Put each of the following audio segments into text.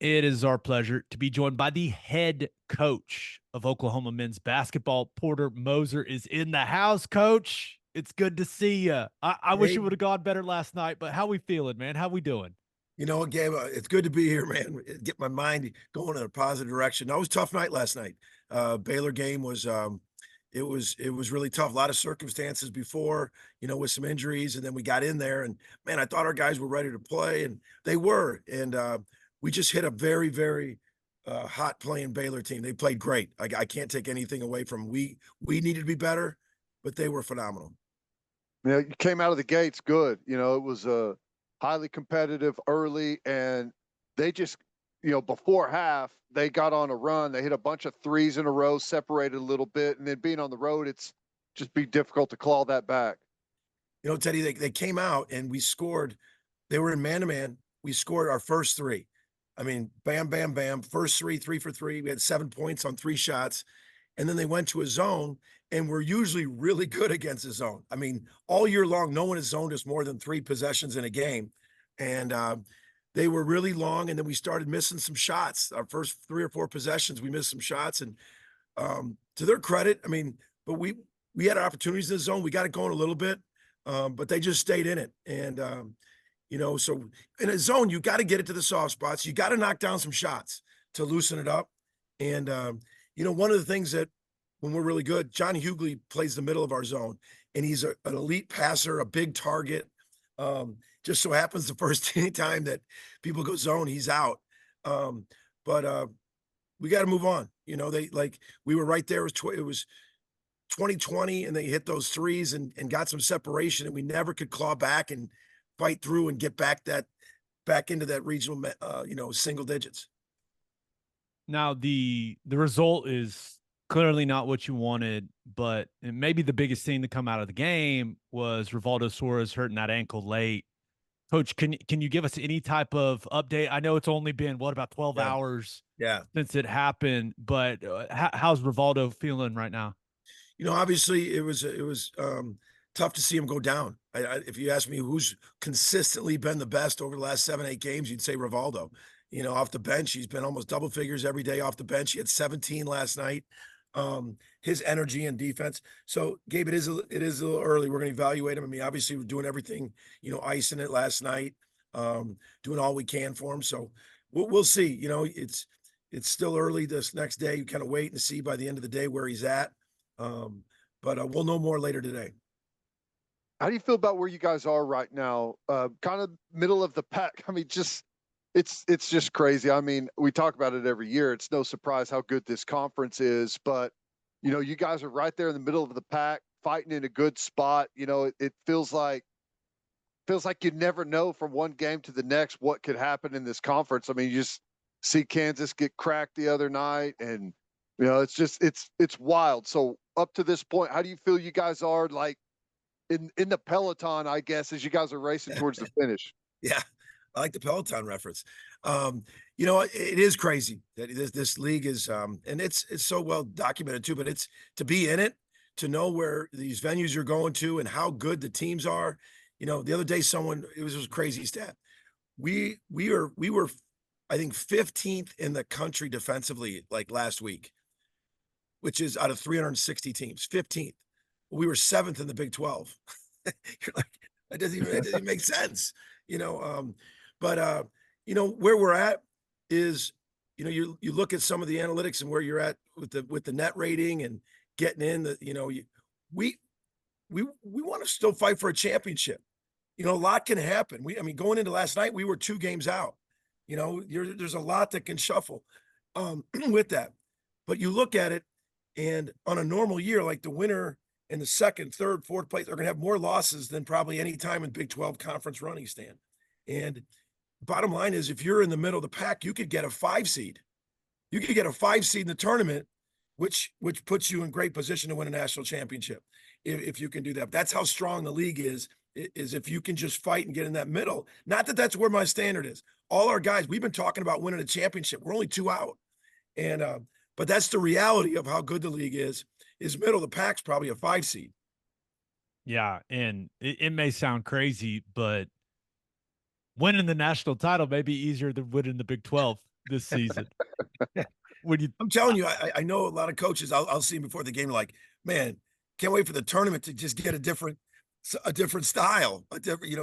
It is our pleasure to be joined by the head coach of Oklahoma men's basketball. Porter Moser is in the house, coach. It's good to see you. I wish it Hey, would have gone better last night, but how we feeling, man? How we doing? you know what, Gabe? It's good to be here, man. Get my mind going in a positive direction. That was a tough night last night. Baylor game was it was really tough. A lot of circumstances before, with some injuries, and then we got in there, and man, I thought our guys were ready to play, and they were. And we just hit a very, very hot playing Baylor team. They played great. I can't take anything away from 'em. We needed to be better, but they were phenomenal. Yeah, you came out of the gates good. It was highly competitive early, and they just, before half, they got on a run. They hit a bunch of threes in a row, separated a little bit, and then being on the road, it's just be difficult to claw that back. Teddy, they came out and we scored. They were in man to man. We scored our first three. I mean, bam, bam, bam. First three, 3 for 3. We had 7 points on 3 shots. And then they went to a zone, and we're usually really good against a zone. I mean, all year long, no one has zoned us more than 3 possessions in a game. And they were really long, and then we started missing some shots. Our first 3 or 4 possessions, we missed some shots. And to their credit, I mean, but we had opportunities in the zone. We got it going a little bit, but they just stayed in it. And so in a zone, you got to get it to the soft spots. You got to knock down some shots to loosen it up. And one of the things that when we're really good, John Hughley plays the middle of our zone, and he's an elite passer, a big target. Just so happens the first anytime that people go zone, he's out. But we got to move on. We were right there. It was 2020, and they hit those threes and got some separation, and we never could claw back and fight through and get back into that regional, single digits. Now the result is clearly not what you wanted, but maybe the biggest thing to come out of the game was Rivaldo Suarez hurting that ankle late. Coach, can you give us any type of update? I know it's only been about 12 Yeah. hours Yeah. since it happened, but how's Rivaldo feeling right now? Obviously it was tough to see him go down. If you ask me who's consistently been the best over the last 7, 8 games, you'd say Rivaldo. Off the bench, he's been almost double figures every day off the bench. He had 17 last night. His energy and defense. So, Gabe, it is a little early. We're going to evaluate him. I mean, obviously, we're doing everything, icing it last night, doing all we can for him. So, we'll see. It's still early this next day. You kind of wait and see by the end of the day where he's at. But we'll know more later today. How do you feel about where you guys are right now? Kind of middle of the pack. I mean, it's just crazy. I mean, we talk about it every year. It's no surprise how good this conference is, but you guys are right there in the middle of the pack, fighting in a good spot. It feels like you never know from one game to the next what could happen in this conference. I mean, you just see Kansas get cracked the other night, and it's wild. So up to this point, how do you feel you guys are like in the peloton, I guess, as you guys are racing towards the finish? Yeah, I like the Peloton reference. It is crazy that this league is, and it's so well documented too. But it's to be in it, to know where these venues you're going to, and how good the teams are. The other day, it was a crazy stat. We were, I think, 15th in the country defensively like last week, which is out of 360 teams, 15th. We were 7th in the Big 12. You're like, it doesn't make sense, you know. But where we're at is, you look at some of the analytics and where you're at with the net rating and getting in we want to still fight for a championship. A lot can happen. Going into last night, we were 2 games out. There's a lot that can shuffle with that. But you look at it, and on a normal year, like the winner and the second, third, fourth place are going to have more losses than probably any time in Big 12 conference running stand. And bottom line is, if you're in the middle of the pack, you could get a 5 seed. You could get a 5 seed in the tournament, which puts you in great position to win a national championship if you can do that. That's how strong the league is if you can just fight and get in that middle. Not that that's where my standard is. All our guys, we've been talking about winning a championship. We're only 2 out. And but that's the reality of how good the league is middle of the pack's probably a 5 seed. Yeah, and it may sound crazy, but winning the national title may be easier than winning the Big 12. this season. When you I'm telling you, I know a lot of coaches. I'll see them before the game. Like, man, can't wait for the tournament to just get a different style, a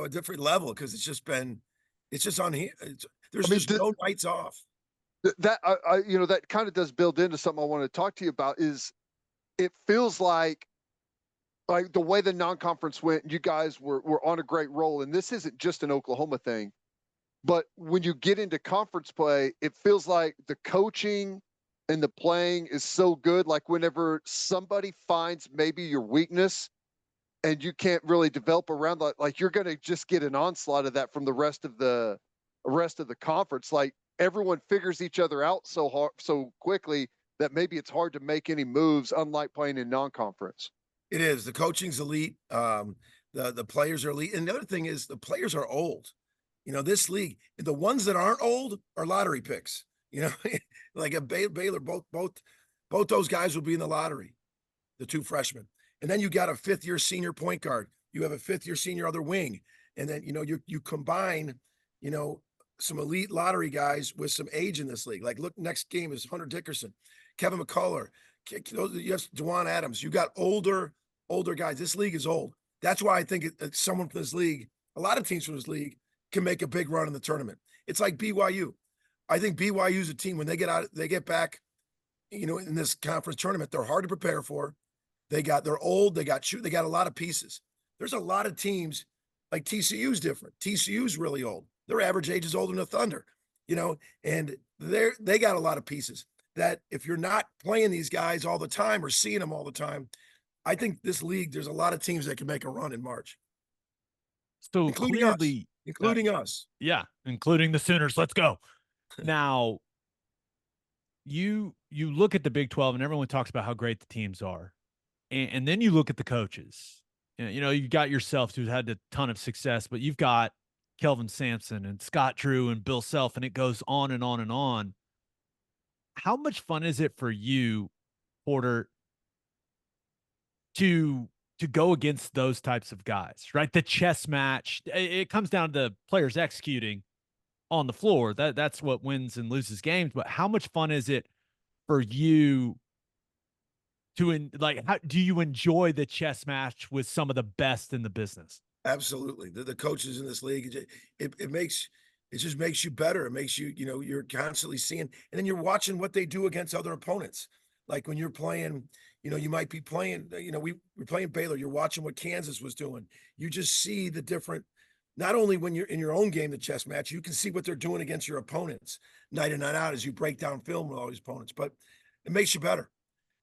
different level because it's just on here. I There's mean, just no nights off. that that kind of does build into something I want to talk to you about. Is it feels like the way the non-conference went, you guys were on a great roll, and this isn't just an Oklahoma thing. But when you get into conference play, it feels like the coaching and the playing is so good. Like whenever somebody finds maybe your weakness and you can't really develop around that, like you're going to just get an onslaught of that from the rest of the conference. Like everyone figures each other out so hard, so quickly that maybe it's hard to make any moves, unlike playing in non-conference. It is. The coaching's elite. The players are elite, and the other thing is the players are old. This league, the ones that aren't old are lottery picks. Like a Baylor, both those guys will be in the lottery, the two freshmen. And then you got a fifth-year senior point guard. You have a fifth-year senior other wing. And then, you combine, some elite lottery guys with some age in this league. Like, look, next game is Hunter Dickerson, Kevin McCullough, you have Dewan Adams. You got older guys. This league is old. That's why I think someone from this league, a lot of teams from this league, can make a big run in the tournament. It's like BYU. I think BYU is a team when they get back, in this conference tournament, they're hard to prepare for. They're old. They got a lot of pieces. There's a lot of teams like TCU's different. TCU's really old. Their average age is older than the Thunder, and they got a lot of pieces that if you're not playing these guys all the time or seeing them all the time, I think this league, there's a lot of teams that can make a run in March. so Including us. clearly, Including us. yeah, including the Sooners. Let's go. Now, you look at the Big 12 and everyone talks about how great the teams are. And then you look at the coaches. You got yourself who's had a ton of success, but you've got Kelvin Sampson and Scott Drew and Bill Self, and it goes on and on and on. How much fun is it for you, Porter, to go against those types of guys, right? The chess match, it comes down to players executing on the floor. That's what wins and loses games. But how much fun is it for you how do you enjoy the chess match with some of the best in the business? Absolutely. The coaches in this league, it just makes you better. It makes you, you're constantly seeing, and then you're watching what they do against other opponents. Like when you're playing, you might be playing, we're playing Baylor. You're watching what Kansas was doing. You just see the different, not only when you're in your own game, the chess match, you can see what they're doing against your opponents night in, night out as you break down film with all these opponents, but it makes you better.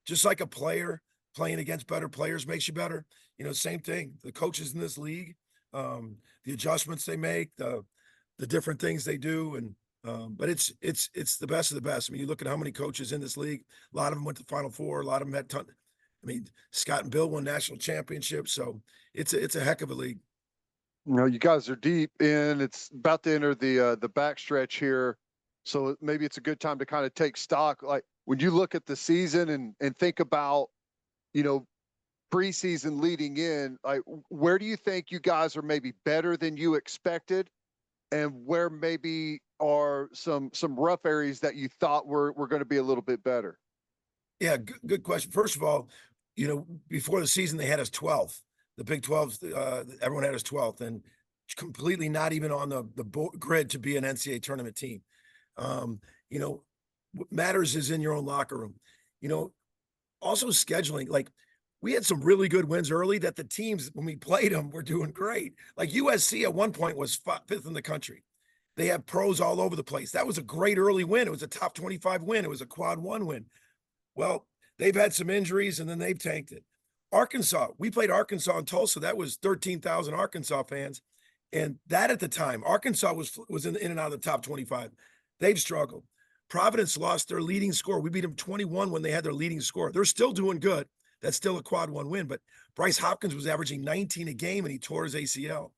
Just like a player playing against better players makes you better. Same thing. The coaches in this league, the adjustments they make, the different things they do, and but it's the best of the best. I mean, you look at how many coaches in this league. A lot of them went to Final Four. A lot of them had ton. I mean, Scott and Bill won national championships, so it's a heck of a league. You guys are deep in. It's about to enter the backstretch here, so maybe it's a good time to kind of take stock. Like when you look at the season and think about, preseason leading in, like where do you think you guys are maybe better than you expected, and where maybe are some rough areas that you thought were going to be a little bit better? Yeah, good question. First of all, before the season they had us 12th. The Big 12, everyone had us 12th, and completely not even on the grid to be an NCAA tournament team. What matters is in your own locker room. Also scheduling. Like we had some really good wins early that the teams, when we played them, were doing great. Like USC at one point was fifth in the country. They have pros all over the place. That was a great early win. It was a top 25 win. It was a quad one win. Well, they've had some injuries and then they've tanked it. Arkansas, we played Arkansas in Tulsa. That was 13,000 Arkansas fans. And that at the time, Arkansas was in and out of the top 25. They've struggled. Providence lost their leading scorer. We beat them 21 when they had their leading scorer. They're still doing good. That's still a quad one win. But Bryce Hopkins was averaging 19 a game and he tore his ACL.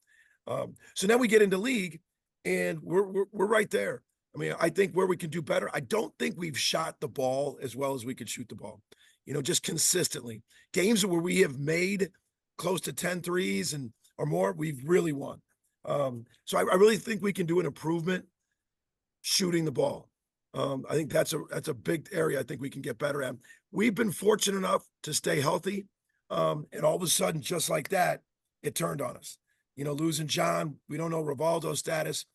So now we get into league and we're right there. I mean, I think where we can do better. I don't think we've shot the ball as well as we could shoot the ball, just consistently. Games where we have made close to 10 threes and or more, we've really won. So I really think we can do an improvement shooting the ball. I think that's a big area I think we can get better at. We've been fortunate enough to stay healthy, and all of a sudden, just like that, it turned on us. You know, losing John, we don't know Rivaldo's status.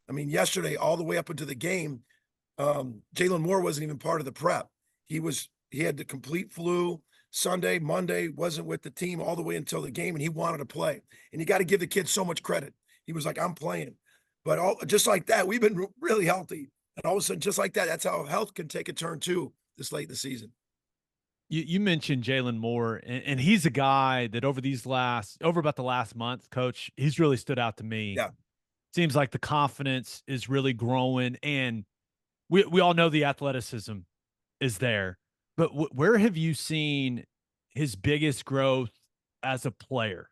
I mean, yesterday, all the way up into the game, Jalen Moore wasn't even part of the prep. He had the complete flu. Sunday, Monday, wasn't with the team all the way until the game, and he wanted to play. And you got to give the kid so much credit. He was like, I'm playing. But just like that, we've been really healthy. And all of a sudden, just like that, that's how health can take a turn too this late in the season. You mentioned Jalen Moore, and he's a guy that over about the last month, Coach, he's really stood out to me. Yeah. Seems like the confidence is really growing, and we all know the athleticism is there. But where have you seen his biggest growth as a player?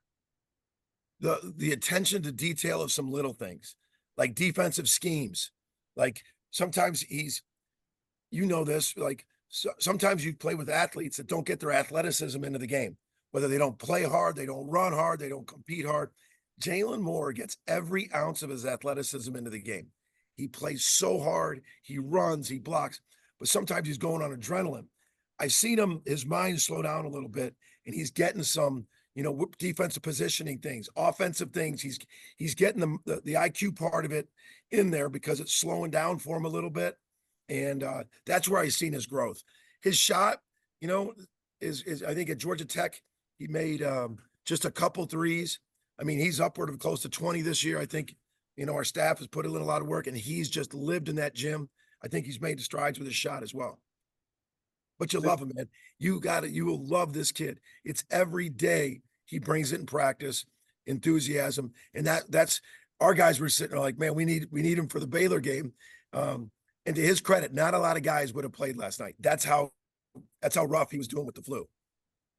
The attention to detail of some little things, like defensive schemes. Like sometimes you know this, like sometimes you play with athletes that don't get their athleticism into the game, whether they don't play hard, they don't run hard, they don't compete hard. Jalen Moore gets every ounce of his athleticism into the game. He plays so hard, he runs, he blocks, but sometimes he's going on adrenaline. I've seen his mind slow down a little bit, and he's getting some, defensive positioning things, offensive things. He's getting the IQ part of it in there because it's slowing down for him a little bit. And that's where I've seen his growth. His shot, is I think at Georgia Tech, he made just a couple threes. I mean, he's upward of close to 20 this year. I think, our staff has put in a lot of work, and he's just lived in that gym. I think he's made strides with his shot as well. But you love him, man. You will love this kid. It's every day he brings it in practice, enthusiasm. And that's our guys were sitting there like, man, we need him for the Baylor game. And to his credit, not a lot of guys would have played last night. That's how rough he was doing with the flu.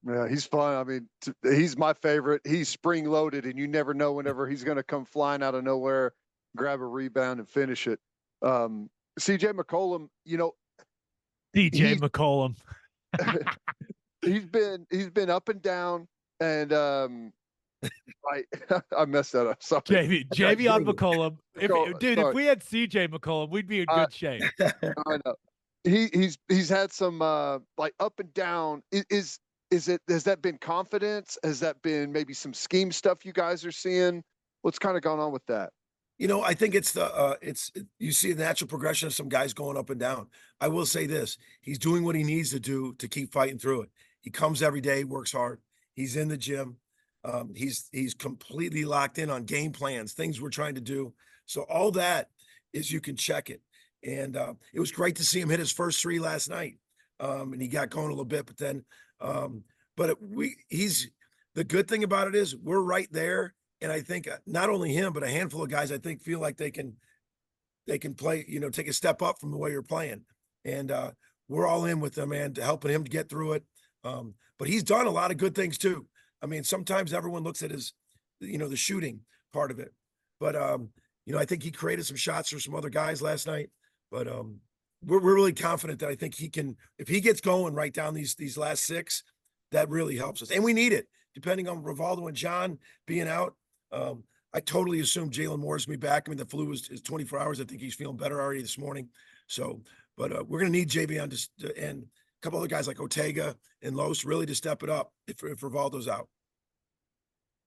Yeah, he's fun. I mean, he's my favorite. He's spring loaded, and you never know whenever he's going to come flying out of nowhere, grab a rebound and finish it. CJ McCollum, DJ McCollum. he's been up and down, and I messed that up. Sorry. JV on McCollum. If we had CJ McCollum, we'd be in good shape. I know. He's had some like up and down. Has that been confidence? Has that been maybe some scheme stuff you guys are seeing? What's kind of going on with that? I think it's you see the natural progression of some guys going up and down. I will say this: he's doing what he needs to do to keep fighting through it. He comes every day, works hard. He's in the gym. He's completely locked in on game plans, things we're trying to do. So all that is you can check it. And it was great to see him hit his first three last night. And he got going a little bit, but then the good thing about it is we're right there. And I think not only him, but a handful of guys, I think, feel like they can play, take a step up from the way you're playing. And we're all in with them, man, to helping him to get through it. But he's done a lot of good things too. I mean, sometimes everyone looks at his, the shooting part of it. But, I think he created some shots for some other guys last night. But we're really confident that I think he can, if he gets going right down these last six, that really helps us. And we need it, depending on Rivaldo and John being out. I totally assume Jalen Moore's going to be back. I mean, the flu is 24 hours. I think he's feeling better already this morning. So, but we're going to need JB and a couple other guys like Ortega and Los really to step it up if Rivaldo's out.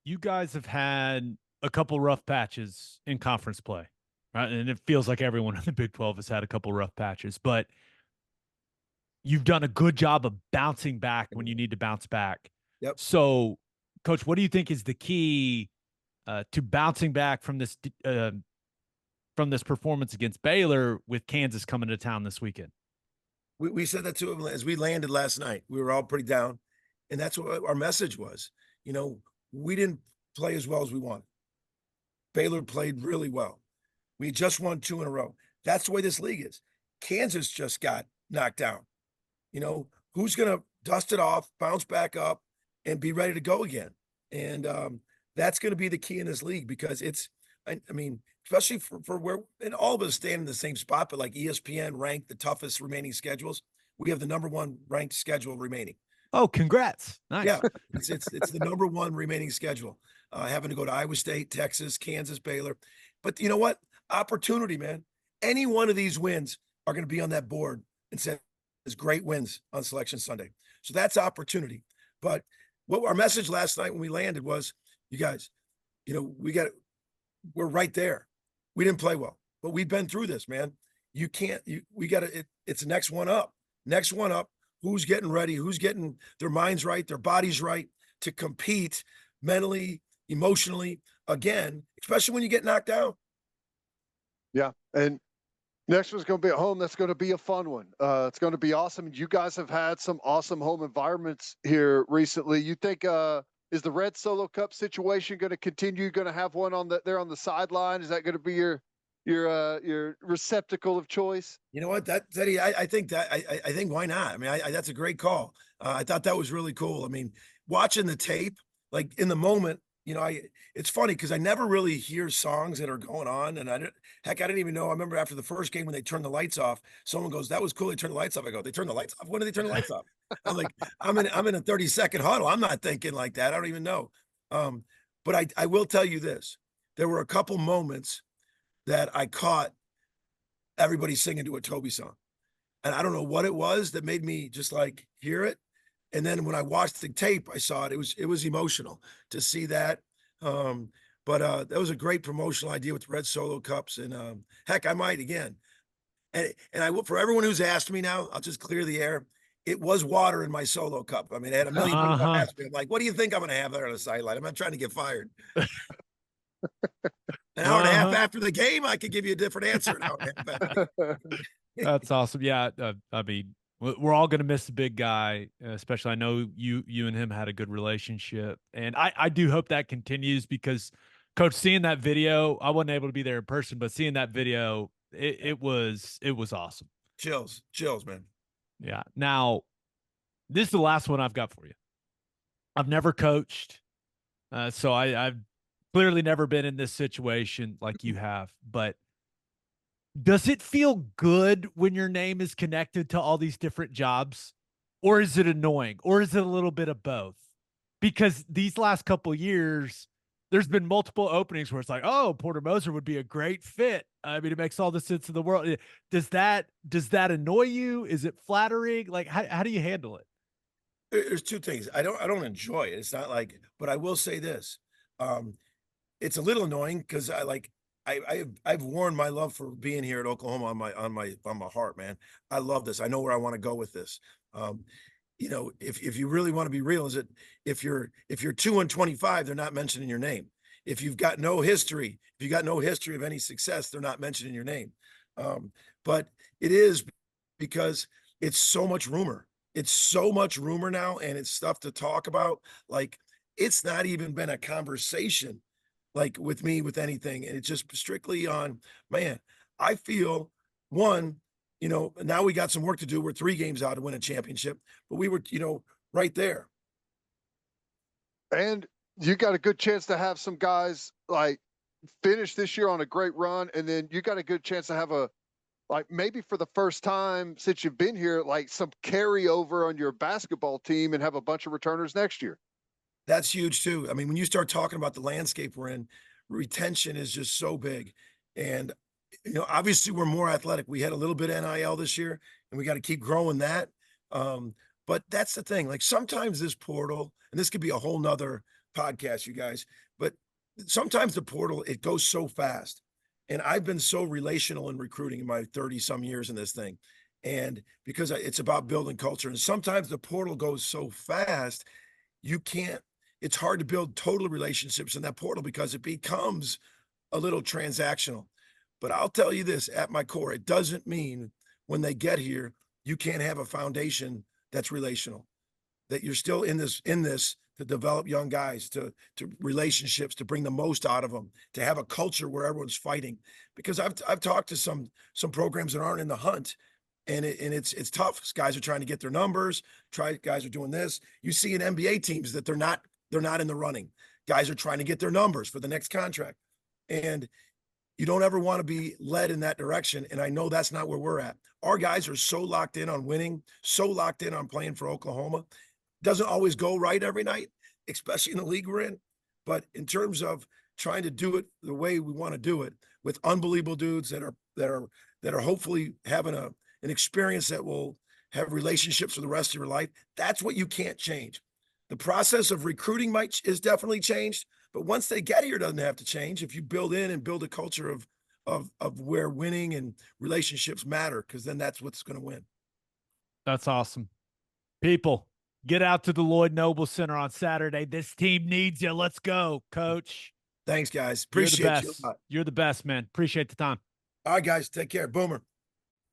You guys have had a couple rough patches in conference play, right? And it feels like everyone in the Big 12 has had a couple rough patches, but you've done a good job of bouncing back when you need to bounce back. Yep. So, Coach, what do you think is the key to bouncing back from this performance against Baylor with Kansas coming to town this weekend? We said that to him as we landed last night. We were all pretty down, and that's what our message was. We didn't play as well as we wanted. Baylor played really well. We just won 2 in a row. That's the way this league is. Kansas just got knocked down. Who's going to dust it off, bounce back up, and be ready to go again? And that's going to be the key in this league because I mean, especially for where, and all of us stand in the same spot, but like ESPN ranked the toughest remaining schedules. We have the #1 ranked schedule remaining. Oh, congrats. Nice. Yeah, it's the #1 remaining schedule. Having to go to Iowa State, Texas, Kansas, Baylor. But you know what? Opportunity, man. Any one of these wins are going to be on that board and say there's great wins on Selection Sunday. So that's opportunity. But what our message last night when we landed was, you guys, we're right there. We didn't play well, but we've been through this, man. It's next one up. Next one up. Who's getting ready? Who's getting their minds right, their bodies right to compete mentally, emotionally again, especially when you get knocked out. Yeah. And next one's going to be at home. That's going to be a fun one. It's going to be awesome. You guys have had some awesome home environments here recently. You think, is the Red Solo Cup situation going to continue? You're going to have one there on the sideline? Is that going to be your receptacle of choice? You know what, Teddy, I think why not? I mean, that's a great call. I thought that was really cool. I mean, watching the tape, like in the moment, it's funny because I never really hear songs that are going on, and I didn't even know. I remember after the first game when they turned the lights off, someone goes, "That was cool. They turned the lights off." I go, "They turned the lights off? When did they turn the lights off?" I'm like, I'm in a 30-second huddle. I'm not thinking like that. I don't even know. But I will tell you this: there were a couple moments that I caught everybody singing to a Toby song, and I don't know what it was that made me just like hear it. And then when I watched the tape, I saw it. It was emotional to see that. But that was a great promotional idea with the Red Solo Cups. And heck, I might again. And I will, for everyone who's asked me now, I'll just clear the air. It was water in my Solo Cup. I mean, I had a million people ask me. I'm like, what do you think I'm going to have there on the sideline? I'm not trying to get fired. An hour and a half after the game, I could give you a different answer. An hour and a half after. That's awesome. Yeah. I mean, we're all going to miss the big guy, especially I know you and him had a good relationship. And I do hope that continues because, Coach, seeing that video, I wasn't able to be there in person, but seeing that video, it was awesome. Chills, man. Yeah. Now, this is the last one I've got for you. I've never coached, so I've clearly never been in this situation like you have, but does it feel good when your name is connected to all these different jobs, or is it annoying, or is it a little bit of both? Because these last couple of years, there's been multiple openings where it's like, oh, Porter Moser would be a great fit. I mean, it makes all the sense in the world. Does that annoy you? Is it flattering? Like, how do you handle it? There's two things. I don't enjoy it. It's not like, but I will say this. It's a little annoying because I've worn my love for being here at Oklahoma on my heart, man. I love this. I know where I want to go with this. If you really want to be real, is it if you're 2-25, they're not mentioning your name. If you got no history of any success, they're not mentioning your name. But it is because it's so much rumor. It's so much rumor now, and it's stuff to talk about. Like, it's not even been a conversation like with me with anything. And it's just strictly on, man, I feel one, now we got some work to do. We're 3 games out to win a championship, but we were, right there. And you got a good chance to have some guys like finish this year on a great run. And then you got a good chance to have maybe for the first time since you've been here, like some carryover on your basketball team and have a bunch of returners next year. That's huge too. I mean, when you start talking about the landscape we're in, retention is just so big. And, obviously we're more athletic. We had a little bit of NIL this year and we got to keep growing that. But that's the thing. Like sometimes this portal, and this could be a whole nother podcast, you guys, but sometimes the portal, it goes so fast. And I've been so relational in recruiting in my 30 some years in this thing. And because it's about building culture. And sometimes the portal goes so fast, it's hard to build total relationships in that portal because it becomes a little transactional. But I'll tell you this, at my core, it doesn't mean when they get here, you can't have a foundation that's relational, that you're still in this to develop young guys, to relationships, to bring the most out of them, to have a culture where everyone's fighting. Because I've talked to some programs that aren't in the hunt, and it's tough. Guys are trying to get their numbers. Guys are doing this. You see in NBA teams that they're not in the running. Guys are trying to get their numbers for the next contract, and you don't ever want to be led in that direction. And I know that's not where we're at. Our guys are so locked in on winning, so locked in on playing for Oklahoma. Doesn't always go right every night, especially in the league we're in. But in terms of trying to do it the way we want to do it, with unbelievable dudes that are that are hopefully having an experience that will have relationships for the rest of your life. That's what you can't change. The process of recruiting is definitely changed, but once they get here, it doesn't have to change. If you build in and build a culture of where winning and relationships matter, because then that's what's going to win. That's awesome. People, get out to the Lloyd Noble Center on Saturday. This team needs you. Let's go, Coach. Thanks, guys. You're the Appreciate you best. a lot. You're the best, man. Appreciate the time. All right, guys. Take care. Boomer.